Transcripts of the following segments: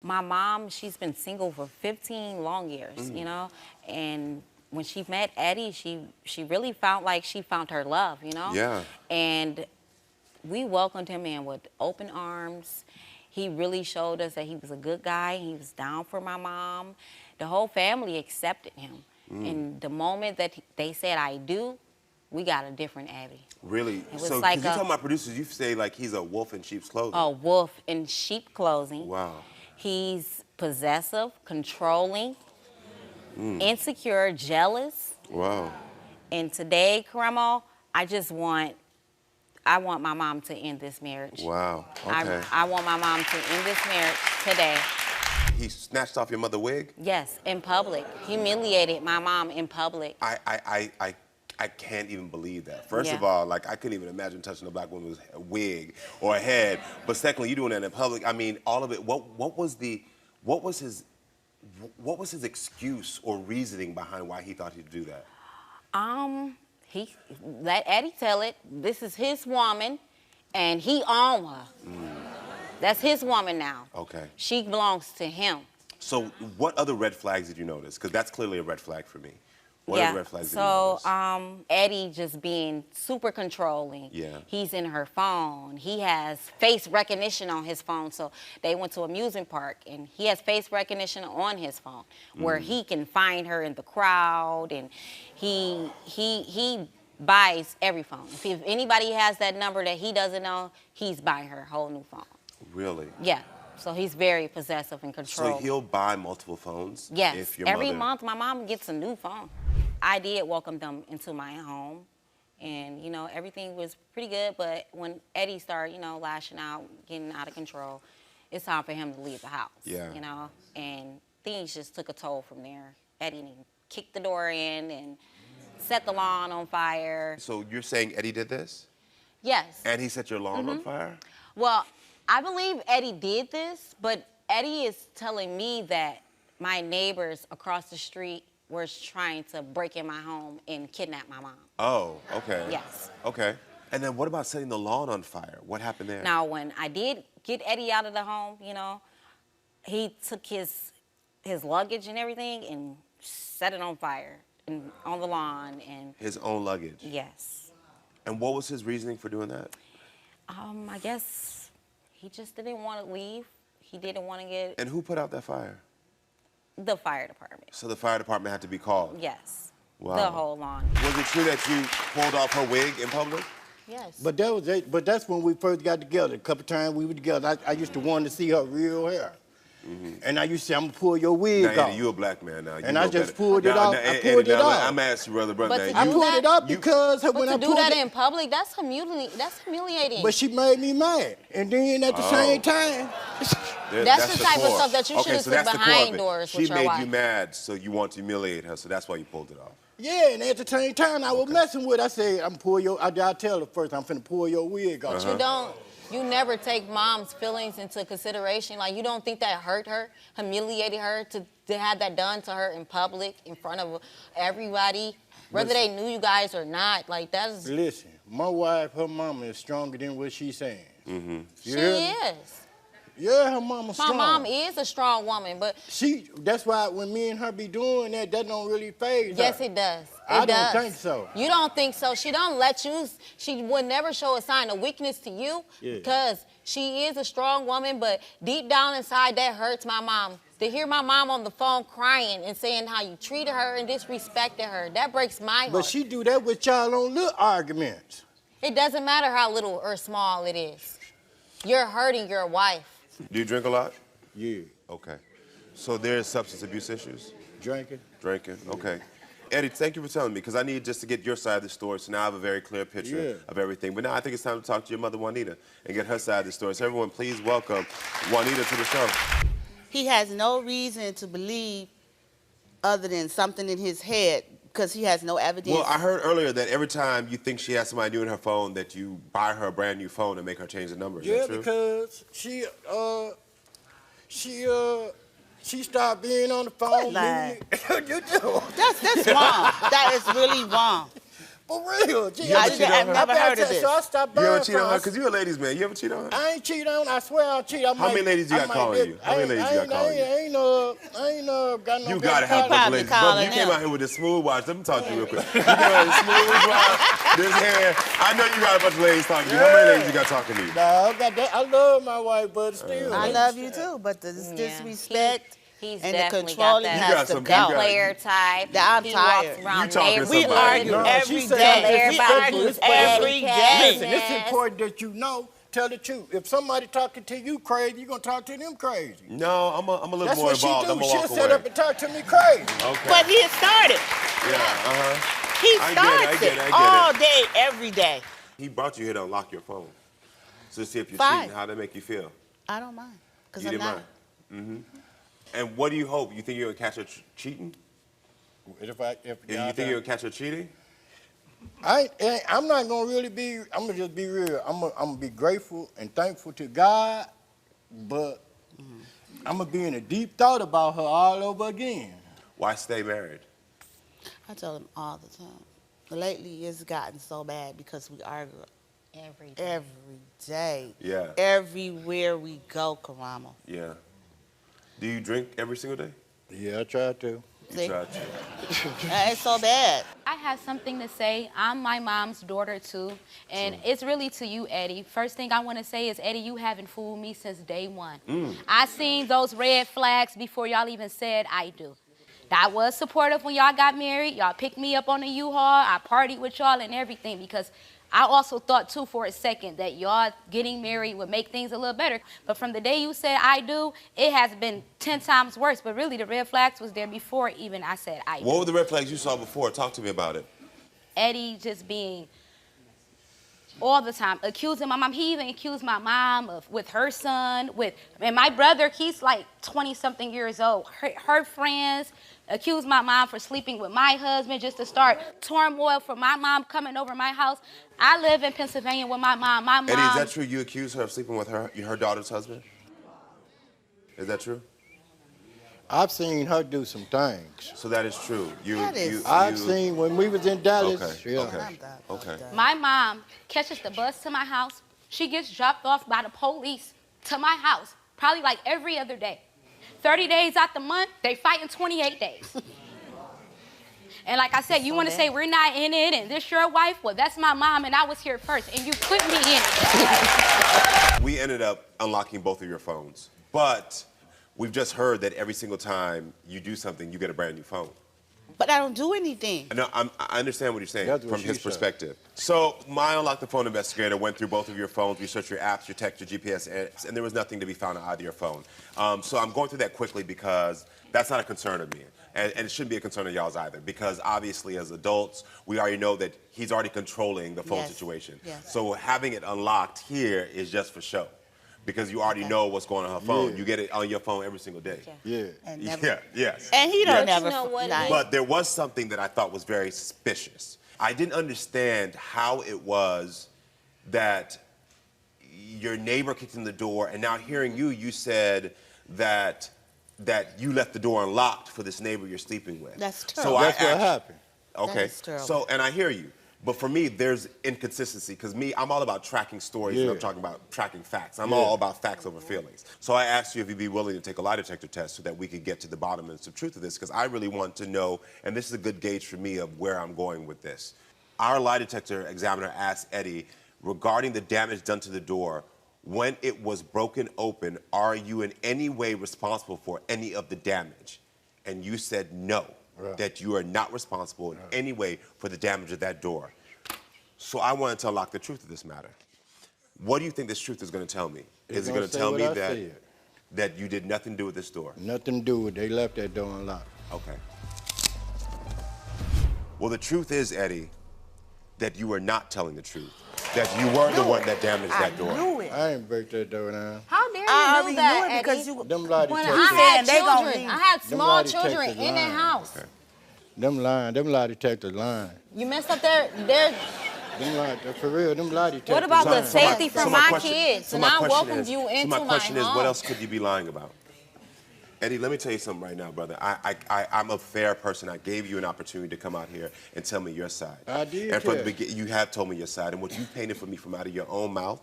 my mom, she's been single for 15 long years, you know, and when she met Eddie, she really felt like she found her love, you know? Yeah. And we welcomed him in with open arms. He really showed us that he was a good guy. He was down for my mom. The whole family accepted him. And the moment that they said, I do, we got a different Eddie. Really? It was So, like because you're talking about producers, you say like he's a wolf in sheep's clothing. a wolf in sheep clothing. Wow. He's possessive, controlling, insecure, jealous. Wow. And today, Karamo, I want my mom to end this marriage. Wow. Okay. I want my mom to end this marriage today. He snatched off your mother's wig? Yes, in public. Humiliated my mom in public. I can't even believe that. First of Yeah. all, like I couldn't even imagine touching a black woman's wig or a head. But secondly, you doing that in public. I mean, all of it. What was his excuse or reasoning behind why he thought he'd do that? He let Eddie tell it. This is his woman, and he owned her. That's his woman now. Okay. She belongs to him. So what other red flags did you notice? Because that's clearly a red flag for me. What other red flags did you notice? Eddie just being super controlling. Yeah. He's in her phone. He has face recognition on his phone. So they went to an amusement park, and he has face recognition on his phone where he can find her in the crowd, and he buys every phone. If anybody has that number that he doesn't know, he's buying her a whole new phone. Really? Yeah. So he's very possessive and controlling. So he'll buy multiple phones? Yes. If your Every mother... month, my mom gets a new phone. I did welcome them into my home, and, you know, everything was pretty good, but when Eddie started, you know, lashing out, getting out of control, it's time for him to leave the house, you know, and things just took a toll from there. Eddie kicked the door in and set the lawn on fire. So you're saying Eddie did this? Yes. And he set your lawn on fire? Well, I believe Eddie did this, but Eddie is telling me that my neighbors across the street were trying to break in my home and kidnap my mom. Oh, okay. Yes. Okay. And then what about setting the lawn on fire? What happened there? Now, when I did get Eddie out of the home, you know, he took his luggage and everything and set it on fire and on the lawn. And his own luggage? Yes. And what was his reasoning for doing that? I guess he just didn't want to leave. He didn't want to get... And who put out that fire? The fire department. So the fire department had to be called? Yes. Wow. The whole lawn. Was it true that you pulled off her wig in public? Yes. But that was it. But that's when we first got together. A couple times we were together. I used to want to see her real hair. And I used to say, I'm gonna pull your wig now, off. Eddie, you a black man now. You and I just better. pulled it now, off. Now, I pulled it off. I'm asking you, brother. But now, I pulled it off because but when to I do pulled that it, in public, that's humiliating. But she made me mad. And then at the same time, that's the type of stuff that you should have so said that's the core behind of it. doors with She your made wife. you mad, so you want to humiliate her, so that's why you pulled it off. yeah, and at the same time I was messing with her. I said, I tell her first, I'm finna pull your wig off. But you never take mom's feelings into consideration. Like, you don't think that hurt her, humiliated her to have that done to her in public, in front of everybody, whether they knew you guys or not. Like, that's... Listen, my wife, her mama is stronger than what she's saying. She is. Yeah, her mama's strong. My mom is a strong woman, but... That's why when me and her be doing that don't really faze her. Yes, it does. I don't think so. You don't think so. She don't let you... She would never show a sign of weakness to you because she is a strong woman, but deep down inside, that hurts my mom. To hear my mom on the phone crying and saying how you treated her and disrespected her, that breaks my heart. But she do that with y'all on little arguments. It doesn't matter how little or small it is. You're hurting your wife. Do you drink a lot? Yeah. Okay. So there's substance abuse issues? Drinking. Drinking, okay. Eddie, thank you for telling me, because I need just to get your side of the story, so now I have a very clear picture of everything. But now I think it's time to talk to your mother, Juanita, and get her side of the story. So everyone, please welcome Juanita to the show. He has no reason to believe other than something in his head, because he has no evidence. Well, I heard earlier that every time you think she has somebody new in her phone, that you buy her a brand new phone and make her change the number. Is that true? Because she started being on the phone. Quit lying. You do. That's wrong. That is really wrong. For real. Gee, You ever cheat on her? I've never heard of this. So I stopped You buying ever cheat on her? from Because you're a ladies' man. You ever cheat on her? I ain't cheat on. I swear I cheat. How many ladies you got calling you? How many ladies you got calling you? I ain't got no. You gotta have a bunch of probably ladies. Brother, you calling came him. out here with this smooth watch. Let me talk to you real quick. You came out with this smooth watch, this hair. I know you got a bunch of ladies talking to you. How many ladies you got talking to you? Nah, I got that. I love my wife, but still. I love you too, but the disrespect He's and the definitely got controlling that. has to some- That go. player type. That I'm he tired. Walks around You talking neighborhood. We somebody. argue No, every she said day. everybody We who's argue every petty day. Listen, it's important that you know. Tell the truth. If somebody talking to you crazy, you gonna talk to them crazy. No, I'm a little That's more what she involved. I'm do. gonna She'll walk set away. up and talk to me crazy. Okay. But he started. Yeah, He I get it, I starts get it it, I get all it. day, every day. He brought you here to unlock your phone. So to see if you're Fine. cheating, how that make you feel? I don't mind, because You I'm didn't not. mind? And what do you hope? You think you're gonna catch her cheating? If You think you're gonna catch her cheating? I'm not gonna really be. I'm gonna just be real. I'm gonna be grateful and thankful to God, but I'm gonna be in a deep thought about her all over again. Why stay married? I tell him all the time. Lately, it's gotten so bad because we argue Every day. every day. Yeah. Everywhere we go, Karamo. Yeah. Do you drink every single day? Yeah, I tried to. You See? try to. It's so bad. I have something to say. I'm my mom's daughter too, and it's really to you, Eddie. First thing I want to say is, Eddie, you haven't fooled me since day one. I seen those red flags before y'all even said I do. I was supportive when y'all got married. Y'all picked me up on the U-Haul. I partied with y'all and everything because I also thought too for a second that y'all getting married would make things a little better. But from the day you said I do, it has been 10 times worse. But really the red flags was there before even I said I do. What were the red flags you saw before? Talk to me about it. Eddie just being all the time accusing my mom. He even accused my mom of with her son, and my brother, he's like 20-something years old. Her friends accused my mom for sleeping with my husband just to start turmoil for my mom coming over my house. I live in Pennsylvania with my mom. My mom. Eddie, is that true? You accuse her of sleeping with her daughter's husband? Is that true? I've seen her do some things. So that is true. I've seen when we was in Dallas. Okay. Yeah. Okay. Okay. My mom catches the bus to my house. She gets dropped off by the police to my house, probably like every other day. 30 days out the month, they fighting 28 days. And like I said, you want to say we're not in it and this your wife? Well, that's my mom and I was here first and you put me in it. We ended up unlocking both of your phones, but we've just heard that every single time you do something, you get a brand new phone. But I don't do anything. No, I understand what you're saying That's what from she his said. perspective. So my Unlock the Phone investigator went through both of your phones, researched your apps, your text, your GPS, and there was nothing to be found on either your phone. So I'm going through that quickly because that's not a concern of me. And it shouldn't be a concern of y'all's either, because obviously as adults, we already know that he's already controlling the phone Yes. situation. Yes. So having it unlocked here is just for show, because you already know what's going on her phone. Yeah. You get it on your phone every single day. Yeah. And never, Yeah, yes. And he don't Yes. never know what it lie. is? But there was something that I thought was very suspicious. I didn't understand how it was that your neighbor kicked in the door, and now hearing you, you said that you left the door unlocked for this neighbor you're sleeping with. That's true. So That's what happened. Okay. That is true. So, and I hear you. But for me, there's inconsistency, because I'm all about tracking stories, and I'm Yeah. talking about tracking facts. I'm Yeah. all about facts over feelings. So I asked you if you'd be willing to take a lie detector test so that we could get to the bottom of the truth of this, because I really want to know, and this is a good gauge for me of where I'm going with this. Our lie detector examiner asked Eddie, regarding the damage done to the door, when it was broken open, are you in any way responsible for any of the damage? And you said no. Right. That you are not responsible in any way for the damage of that door. So I wanted to unlock the truth of this matter. What do you think this truth is going to tell me? Is it going to say tell what me I that said. that you did nothing to do with this door? Nothing to do with it. They left that door unlocked. Okay. Well, the truth is, Eddie, that you were not telling the truth. That you weren't the one that damaged that door. I knew it. I ain't break that door down. How dare you I do already that, knew it because Eddie? you. Them lie When detectors. I had They gonna children, leave. I had Them small lie children detectors in the lying. house. Okay. Them lie detectors lying. You messed up their For real, them lie detectors What about the lying. safety for So my question- kids? so And my I question welcomed is- you so into my question is, home. what else could you be lying about? Eddie, let me tell you something right now, brother. I'm a fair person. I gave you an opportunity to come out here and tell me your side. I did. And from the beginning, you have told me your side. And what you painted for me from out of your own mouth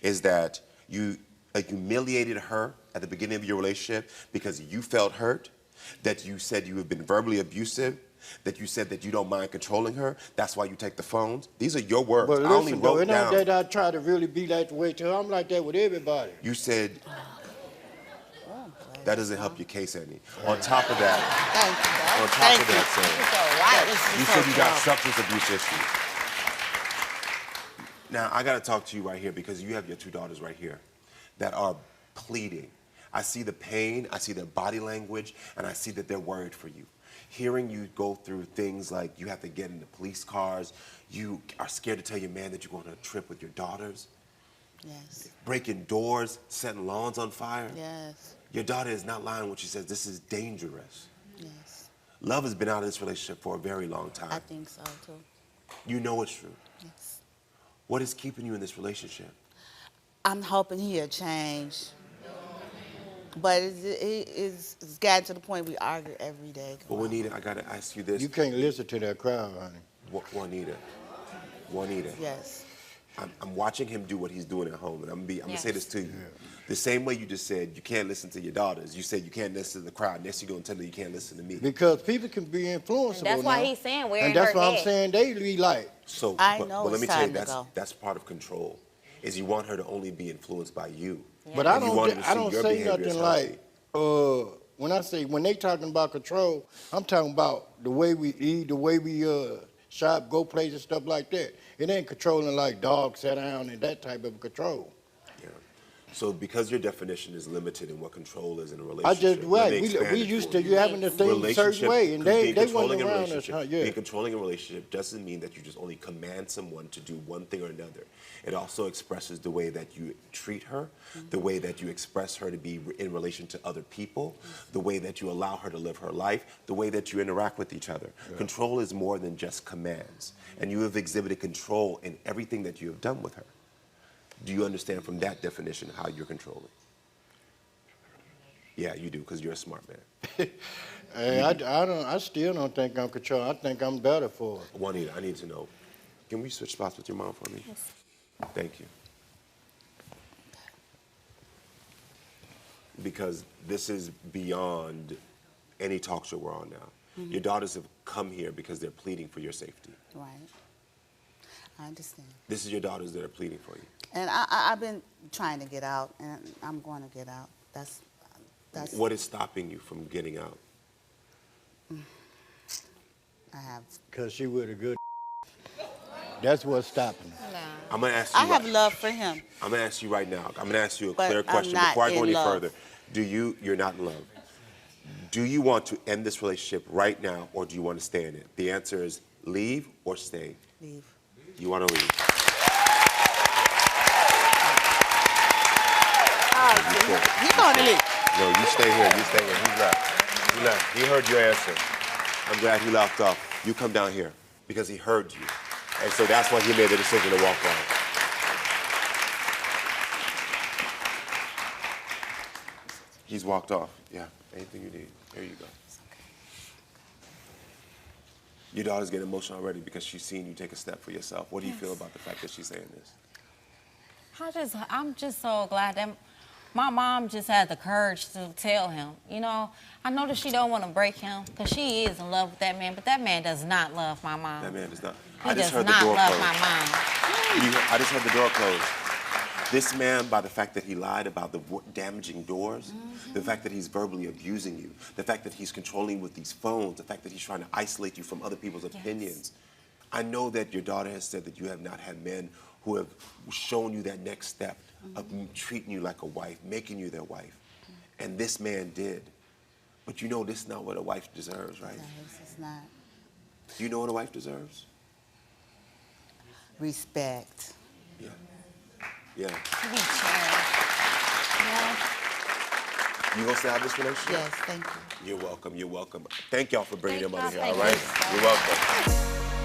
is that you humiliated her at the beginning of your relationship because you felt hurt, that you said you have been verbally abusive, that you said that you don't mind controlling her. That's why you take the phones. These are your words. But I only listen, wrote though, it down. ain't that I try to really be that way to her. I'm like that with everybody. You said that doesn't help your case any. On top of that, you said you got substance abuse issues. Now, I got to talk to you right here because you have your 2 daughters right here that are pleading. I see the pain, I see their body language, and I see that they're worried for you. Hearing you go through things like you have to get into police cars, you are scared to tell your man that you're going on a trip with your daughters. Yes. Breaking doors, setting lawns on fire. Yes. Your daughter is not lying when she says this is dangerous. Yes. Love has been out of this relationship for a very long time. I think so too. You know it's true. Yes. What is keeping you in this relationship? I'm hoping he'll change. But it's gotten to the point we argue every day. But Wanita, I gotta ask you this. You can't listen to that crowd, honey. Wanita. Yes. I'm watching him do what he's doing at home, and I'm gonna say this to you. The same way you just said you can't listen to your daughters, you said you can't listen to the crowd. Next you're gonna tell me you can't listen to me. Because people can be influenceable. That's why now. he's saying we're in And that's her why head. I'm saying they be like. So, I but know let me it's tell you, time to go. that's part of control. Is you want her to only be influenced by you. But And you want her to I see don't your say behavior as nothing healthy. like, when they talking about control, I'm talking about the way we eat, the way we shop, go places, stuff like that. It ain't controlling like dogs sit down and that type of control. Yeah. So because your definition is limited in what control is in a I relationship, just, let me right, expand we it used for to, you having the thing a certain way, and they wasn't around us. Being controlling a relationship doesn't mean that you just only command someone to do one thing or another. It also expresses the way that you treat her, the way that you express her to be in relation to other people, the way that you allow her to live her life, the way that you interact with each other. Yeah. Control is more than just commands, and you have exhibited control in everything that you have done with her. Do you understand from that definition how you're controlling? Yeah, you do, because you're a smart man. Hey, I still don't think I'm controlling. I think I'm better for it. Juanita, I need to know. Can we switch spots with your mom for me? Yes. Thank you. Because this is beyond any talk show we're on now. Mm-hmm. Your daughters have come here because they're pleading for your safety. Right. I understand. This is your daughters that are pleading for you. And I've been trying to get out, and I'm going to get out. That's. What is stopping you from getting out? I have. Because she with a good. That's what's stopping her. No. I'm going to ask you. I have love for him. I'm going to ask you right now. I'm going to ask you a But clear question I'm not before I go in any love. further. You're not in love. Do you want to end this relationship right now, or do you want to stay in it? The answer is leave or stay. Leave. You want to leave. He's going to leave. No, you stay here. You stay here. He left. He left. He heard your answer. I'm glad he left off. You come down here because he heard you. And so that's why he made the decision to walk on. He's walked off. Yeah. Anything you need. Here you go. Your daughter's getting emotional already because she's seen you take a step for yourself. What do you feel about the fact that she's saying this? I'm just so glad that my mom just had the courage to tell him. You know, I know that she don't want to break him because she is in love with that man, but that man does not love my mom. That man does not. He I just does heard the not door love close. my mom. I just heard the door close. This man, by the fact that he lied about the damaging doors, the fact that he's verbally abusing you, the fact that he's controlling with these phones, the fact that he's trying to isolate you from other people's opinions. I know that your daughter has said that you have not had men who have shown you that next step of treating you like a wife, making you their wife. And this man did. But you know this is not what a wife deserves, right? No, this is not. Do you know what a wife deserves? Respect. Yeah. Yeah. To be cherished. You gonna stay out of this relationship? Yes, thank you. You're welcome. You're welcome. Thank y'all for bringing your money here, Thank all right? you. You're welcome.